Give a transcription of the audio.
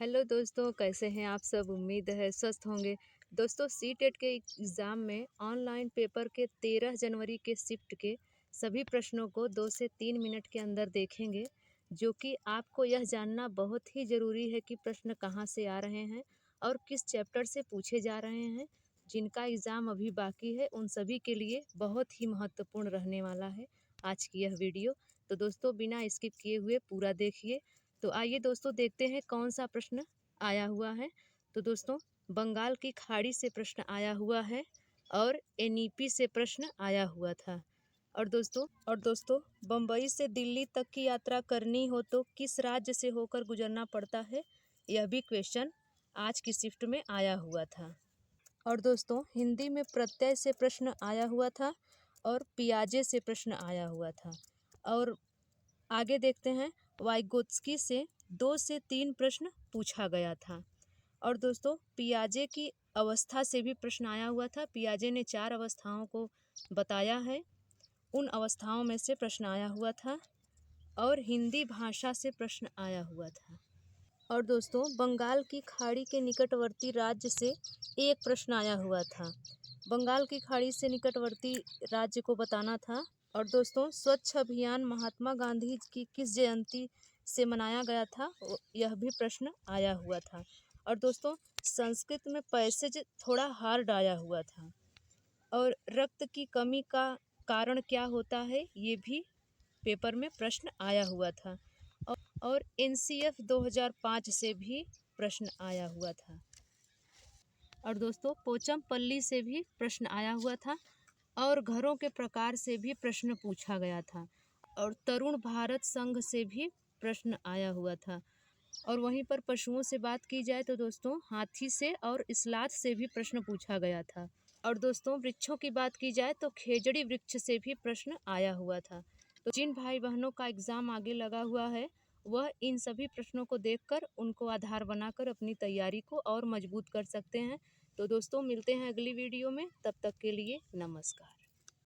Hello दोस्तों, कैसे हैं आप सब। उम्मीद है स्वस्थ होंगे। दोस्तों, सीटेट के एग्ज़ाम में ऑनलाइन पेपर के 13 जनवरी के शिफ्ट के सभी प्रश्नों को 2 से 3 मिनट के अंदर देखेंगे, जो कि आपको यह जानना बहुत ही ज़रूरी है कि प्रश्न कहाँ से आ रहे हैं और किस चैप्टर से पूछे जा रहे हैं। जिनका एग्ज़ाम अभी बाकी है उन सभी के लिए बहुत ही महत्वपूर्ण रहने वाला है आज की यह वीडियो। तो दोस्तों, बिना स्किप किए हुए पूरा देखिए। तो आइए दोस्तों, देखते हैं कौन सा प्रश्न आया हुआ है। तो दोस्तों, बंगाल की खाड़ी से प्रश्न आया हुआ है और एनईपी से प्रश्न आया हुआ था। और दोस्तों बम्बई से दिल्ली तक की यात्रा करनी हो तो किस राज्य से होकर गुजरना पड़ता है, यह भी क्वेश्चन आज की शिफ्ट में आया हुआ था। और दोस्तों, हिंदी में प्रत्यय से प्रश्न आया हुआ था और पियाजे से प्रश्न आया हुआ था। और आगे देखते हैं, वाइगोत्स्की से 2 से 3 प्रश्न पूछा गया था। और दोस्तों, पियाजे की अवस्था से भी प्रश्न आया हुआ था। पियाजे ने 4 अवस्थाओं को बताया है, उन अवस्थाओं में से प्रश्न आया हुआ था। और हिंदी भाषा से प्रश्न आया हुआ था। और दोस्तों, बंगाल की खाड़ी के निकटवर्ती राज्य से एक प्रश्न आया हुआ था। बंगाल की खाड़ी से निकटवर्ती राज्य को बताना था। और दोस्तों, स्वच्छ अभियान महात्मा गांधी की किस जयंती से मनाया गया था, यह भी प्रश्न आया हुआ था। और दोस्तों, संस्कृत में पैसेज थोड़ा हार्ड आया हुआ था। और रक्त की कमी का कारण क्या होता है, ये भी पेपर में प्रश्न आया हुआ था। और एनसीएफ 2005 से भी प्रश्न आया हुआ था। और दोस्तों, पोचमपल्ली से भी प्रश्न आया हुआ था और घरों के प्रकार से भी प्रश्न पूछा गया था। और तरुण भारत संघ से भी प्रश्न आया हुआ था। और वहीं पर पशुओं से बात की जाए तो दोस्तों, हाथी से और इस्लात से भी प्रश्न पूछा गया था। और दोस्तों, वृक्षों की बात की जाए तो खेजड़ी वृक्ष से भी प्रश्न आया हुआ था। तो जिन भाई बहनों का एग्ज़ाम आगे लगा हुआ है, वह इन सभी प्रश्नों को देखकर उनको आधार बनाकर अपनी तैयारी को और मजबूत कर सकते हैं। तो दोस्तों, मिलते हैं अगली वीडियो में। तब तक के लिए नमस्कार।